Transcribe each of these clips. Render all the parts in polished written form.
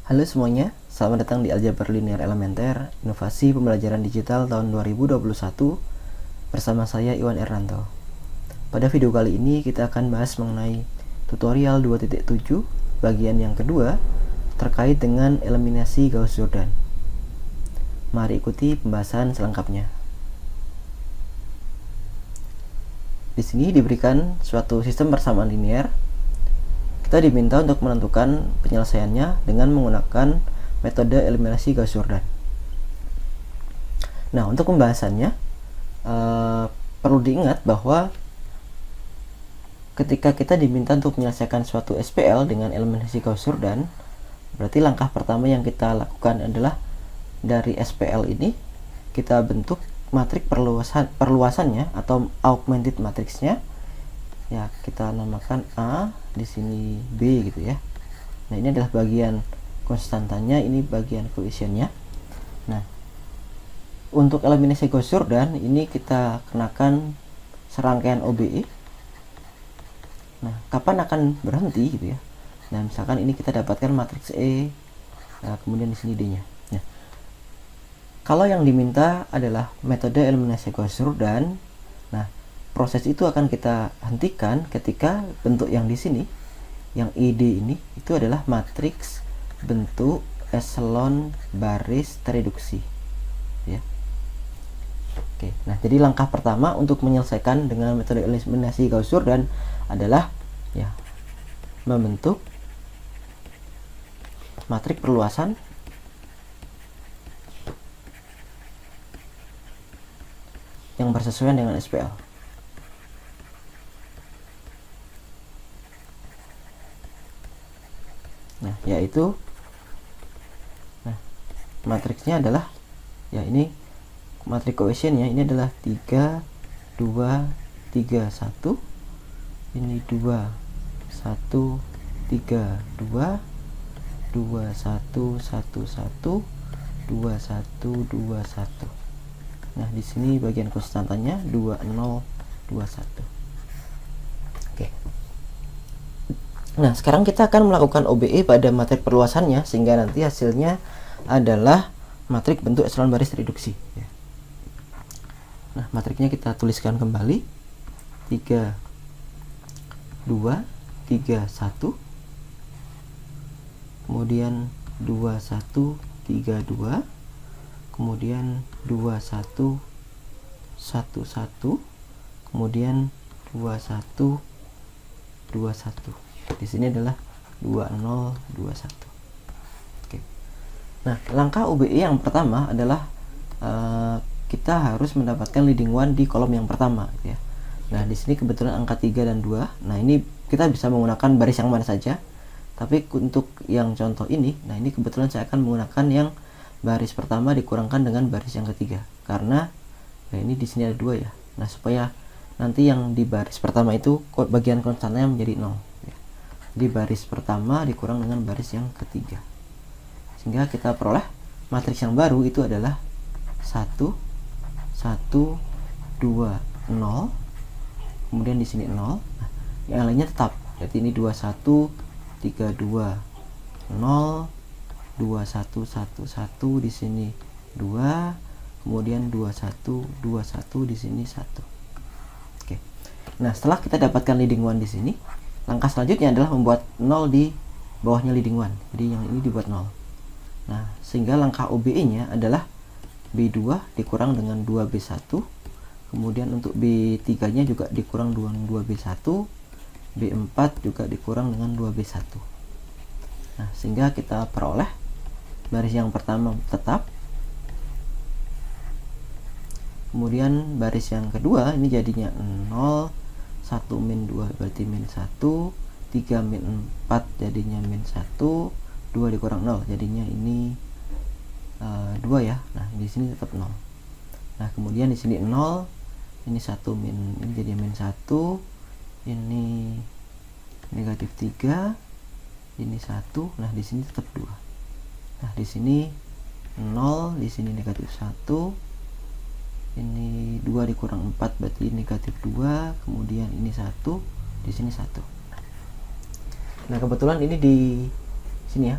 Halo semuanya, selamat datang di Aljabar Linear Elementer, Inovasi Pembelajaran Digital tahun 2021 bersama saya Iwan Erranto. Pada video kali ini kita akan bahas mengenai tutorial 2.7 bagian yang kedua terkait dengan eliminasi Gauss-Jordan. Mari ikuti pembahasan selengkapnya. Di sini diberikan suatu sistem persamaan linear. Kita diminta untuk menentukan penyelesaiannya dengan menggunakan metode eliminasi Gauss-Jordan. Nah, untuk pembahasannya perlu diingat bahwa ketika kita diminta untuk menyelesaikan suatu SPL dengan eliminasi Gauss-Jordan, berarti langkah pertama yang kita lakukan adalah dari SPL ini kita bentuk matriks perluasannya atau augmented matriksnya. Ya, kita namakan A, di sini B gitu ya. Nah, ini adalah bagian konstantanya, ini bagian koefisiennya. Nah, untuk eliminasi Gauss-Jordan ini kita kenakan serangkaian OBE. Nah, kapan akan berhenti gitu ya. Nah, misalkan ini kita dapatkan matriks E, nah, kemudian di sini D-nya. Nah, kalau yang diminta adalah metode eliminasi Gauss-Jordan, nah proses itu akan kita hentikan ketika bentuk yang di sini, yang ID ini, itu adalah matriks bentuk echelon baris tereduksi. Ya. Oke, nah jadi langkah pertama untuk menyelesaikan dengan metode eliminasi Gauss-Jordan adalah ya membentuk matriks perluasan yang bersesuaian dengan SPL. Nah, yaitu matriksnya adalah ya ini matriks koefisiennya ini adalah 3 2 3 1. Ini 2 1 3 2 2 1 1 1 2 1 2 1 2 1. Nah, di sini bagian konstantanya 2 0 2 1. Oke. Nah, sekarang kita akan melakukan OBE pada matriks perluasannya sehingga nanti hasilnya adalah matriks bentuk echelon baris reduksi. Nah, matriksnya kita tuliskan kembali 3 2 3 1, kemudian 2 1 3 2, kemudian 2 1 1 1, kemudian 2 1 2 1. Di sini adalah 2021. Oke. Nah, langkah OBE yang pertama adalah kita harus mendapatkan leading one di kolom yang pertama ya. Nah, di sini kebetulan angka 3 dan 2. Nah, ini kita bisa menggunakan baris yang mana saja. Tapi untuk yang contoh ini, nah ini kebetulan saya akan menggunakan yang baris pertama dikurangkan dengan baris yang ketiga. Karena ya ini di sini ada 2 ya. Nah, supaya nanti yang di baris pertama itu bagian konstannya menjadi 0 ya. Di baris pertama dikurang dengan baris yang ketiga, sehingga kita peroleh matriks yang baru itu adalah 1 1 2 0, kemudian di sini 0. Nah, yang lainnya tetap, jadi ini 21 3 2 0 2 1 1 1, di sini 2, kemudian 21 21, di sini 1. Oke. Nah, setelah kita dapatkan leading one di sini, langkah selanjutnya adalah membuat 0 di bawahnya leading one. Jadi yang ini dibuat 0. Nah, sehingga langkah OBE-nya adalah B2 dikurang dengan 2B1. Kemudian untuk B3-nya juga dikurang dengan 2B1. B4 juga dikurang dengan 2B1. Nah, sehingga kita peroleh baris yang pertama tetap. Kemudian baris yang kedua ini jadinya 0 1 min 2 berarti min 1, 3 min 4 jadinya min 1, 2 dikurang 0 jadinya ini 2 ya. Nah, di sini tetap 0. Nah, kemudian di sini 0, ini 1 min, ini jadi min 1, ini negatif 3, ini 1. Nah, di sini tetap 2. Nah, di sini 0, di sini negatif 1, ini 2 dikurang 4 berarti negatif 2, kemudian ini 1, di sini 1. Nah, kebetulan ini di sini ya,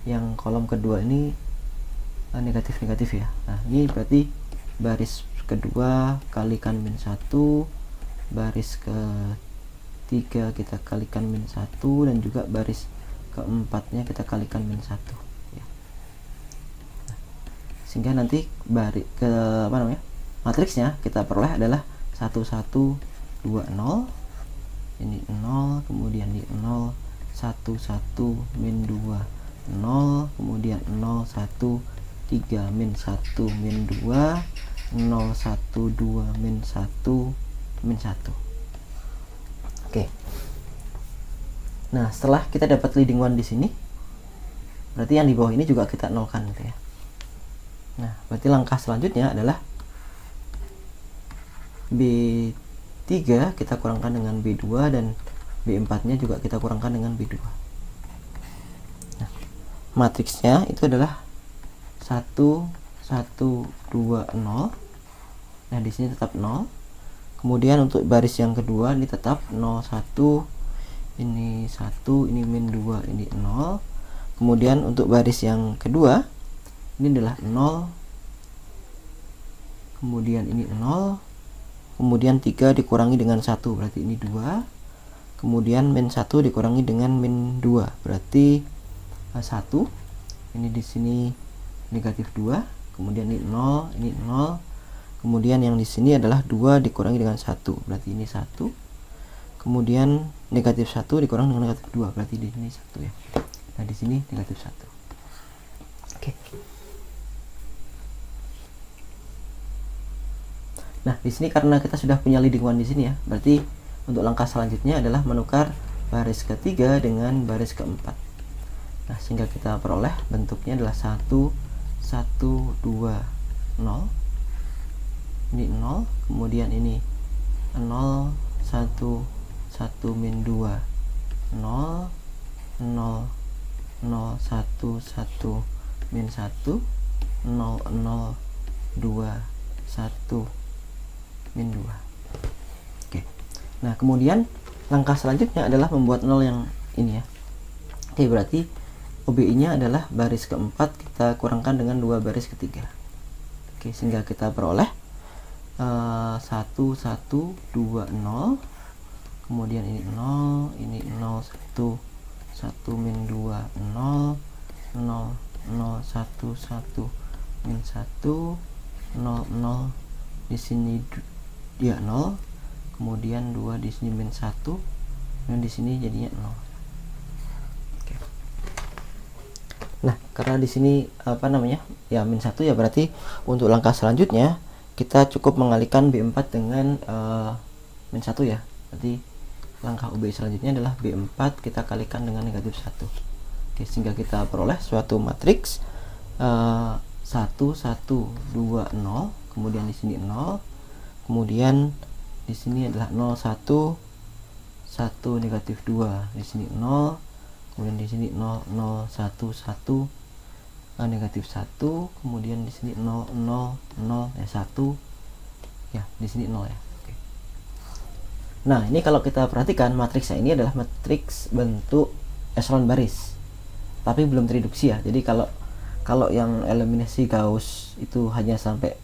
yang kolom kedua ini negatif ya. Nah ini berarti baris kedua kalikan min 1, baris ketiga kita kalikan min 1, dan juga baris keempatnya kita kalikan min 1 ya. Nah, sehingga nanti matriksnya kita peroleh adalah 1 1 2 0, ini 0, kemudian di 0 1 1 min 2 0, kemudian 0 1 3 min 1 min 2 0 1 2 min 1 min 1. Oke. Nah, setelah kita dapat leading one di sini, berarti yang di bawah ini juga kita nolkan gitu ya. Nah, berarti langkah selanjutnya adalah B3 kita kurangkan dengan B2, dan B4 nya juga kita kurangkan dengan B2. Nah, matriksnya itu adalah 1 1 2 0. Nah, di sini tetap 0. Kemudian untuk baris yang kedua ini tetap 0 1, ini 1, ini min 2, ini 0. Kemudian untuk baris yang kedua ini adalah 0, kemudian ini 0, kemudian 3 dikurangi dengan 1 berarti ini 2, kemudian min 1 dikurangi dengan min 2 berarti 1. Ini di sini negatif 2, kemudian ini 0, ini 0, kemudian yang di sini adalah 2 dikurangi dengan 1 berarti ini 1, kemudian negatif 1 dikurang dengan negatif 2 berarti di sini 1 ya. Nah, di sini negatif 1. Oke. Nah, di sini karena kita sudah punya leading one di sini ya, berarti untuk langkah selanjutnya adalah menukar baris ketiga dengan baris keempat. Nah, sehingga kita peroleh bentuknya adalah 1 1 2 0. Ini 0, kemudian ini 0 1 1 min 2 0 0 0 1 1 min 1 0 0 2 1 min 2. Oke. Nah, kemudian langkah selanjutnya adalah membuat 0 yang ini ya. Oke, berarti OBI nya adalah baris keempat kita kurangkan dengan 2 baris ketiga. Oke, sehingga kita peroleh 1 1 2 0, kemudian ini 0, ini 0 1 1 min 2 0 0 0 1 1 min 1 0 0, di sini dia 0, kemudian 2 di sini min 1, dan di sini jadinya 0. Oke. Nah, karena di sini ya min 1 ya, berarti untuk langkah selanjutnya kita cukup mengalihkan B4 dengan min 1 ya. Berarti langkah OBI selanjutnya adalah B4 kita kalikan dengan negatif 1. Oke, sehingga kita peroleh suatu matriks 1 1 2 0, kemudian di sini 0, kemudian di sini adalah 0 1 1 negatif 2, di sini 0, kemudian di sini 0 0 1 1 negatif 1, kemudian di sini 0 0 0 ya 1 ya, di sini 0 ya. Oke. Nah, ini kalau kita perhatikan matriksnya ini adalah matriks bentuk echelon baris, tapi belum tereduksi ya. Jadi kalau yang eliminasi Gauss itu hanya sampai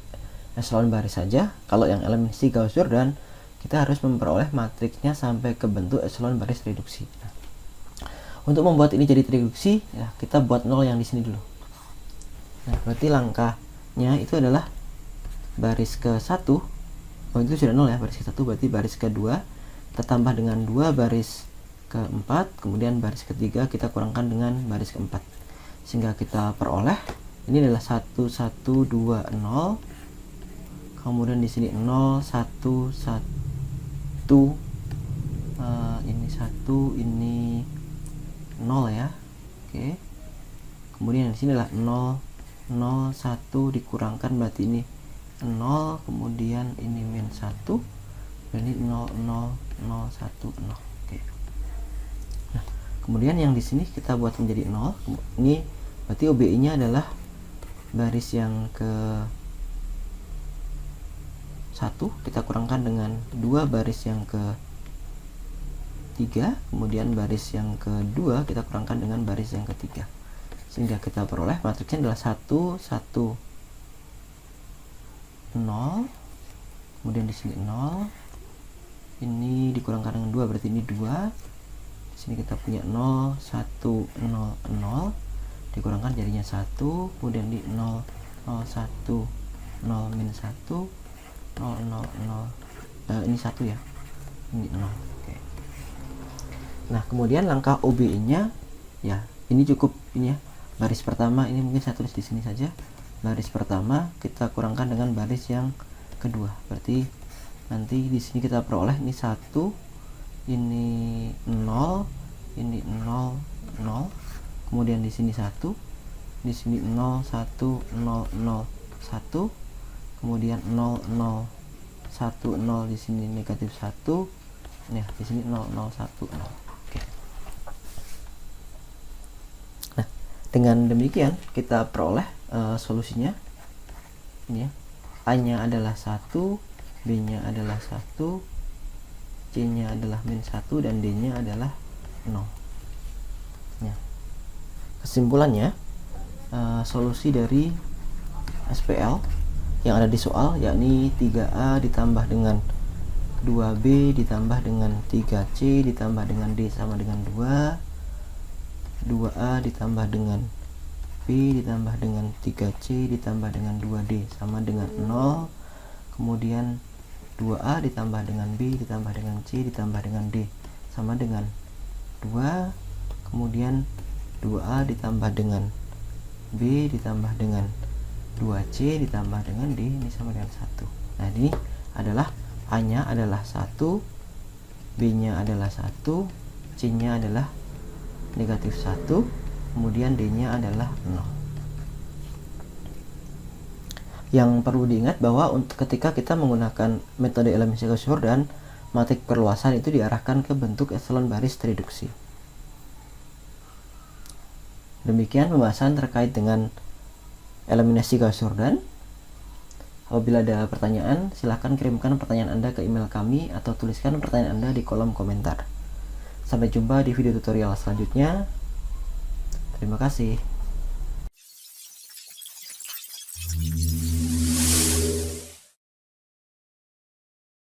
echelon baris saja. Kalau yang eliminasi Gauss-Jordan kita harus memperoleh matriksnya sampai ke bentuk echelon baris reduksi. Nah, untuk membuat ini jadi tereduksi ya, kita buat 0 yang di sini dulu. Nah, berarti langkahnya itu adalah baris ke-1. Oh, itu sudah 0 ya, baris ke-1, berarti baris ke-2 kita tambah dengan 2 baris ke-4, kemudian baris ketiga kita kurangkan dengan baris ke-4. Sehingga kita peroleh ini adalah 1 1 2 0. Kemudian di sini 0 1 1 ini 1, ini 0 ya. Oke. Kemudian di sini adalah 0 0 1 dikurangkan berarti ini 0, kemudian ini min 1, dan ini 0 0 0 1 0. Oke. Nah, kemudian yang di sini kita buat menjadi 0. Ini berarti OBI nya adalah baris yang ke 1 kita kurangkan dengan 2 baris yang ke 3, kemudian baris yang kedua kita kurangkan dengan baris yang ketiga. sehingga kita peroleh matriksnya adalah 1 1 0, kemudian di sini 0, ini dikurangkan dengan 2 berarti ini 2, di sini kita punya 0 1 0 0, dikurangkan jadinya 1, kemudian di 0 0 1 0 minus 1 0 0 0, ini 1 ya, ini 0. Oke. Nah kemudian langkah OBE nya ya ini cukup ini ya, baris pertama ini mungkin saya tulis di sini saja, baris pertama kita kurangkan dengan baris yang kedua, berarti nanti di sini kita peroleh ini 1, ini 0, ini 0 0, kemudian di sini 1, di sini 0 1 0 0 1, kemudian 0 0 1 0, di sini negatif 1, nah di sini 0 0 1 0. Oke. Nah dengan demikian kita peroleh solusinya ini ya, A nya adalah 1, B nya adalah 1, C nya adalah min 1, dan D nya adalah 0 ya. Kesimpulannya solusi dari SPL yang ada di soal yakni 3A ditambah dengan 2B ditambah dengan 3C ditambah dengan D sama dengan 2, 2A ditambah dengan B ditambah dengan 3C ditambah dengan 2D sama dengan 0, kemudian 2A ditambah dengan B ditambah dengan C ditambah dengan D sama dengan 2, kemudian 2A ditambah dengan B ditambah dengan 2C ditambah dengan D ini sama dengan 1. Nah ini adalah A nya adalah 1, B nya adalah 1, C nya adalah negatif 1, kemudian D nya adalah 0. Yang perlu diingat bahwa ketika kita menggunakan metode eliminasi Gauss Jordan, matrik perluasan itu diarahkan ke bentuk epsilon baris reduksi. Demikian pembahasan terkait dengan eliminasi Gauss Jordan. Apabila ada pertanyaan, silahkan kirimkan pertanyaan Anda ke email kami atau tuliskan pertanyaan Anda di kolom komentar. Sampai jumpa di video tutorial selanjutnya. Terima kasih.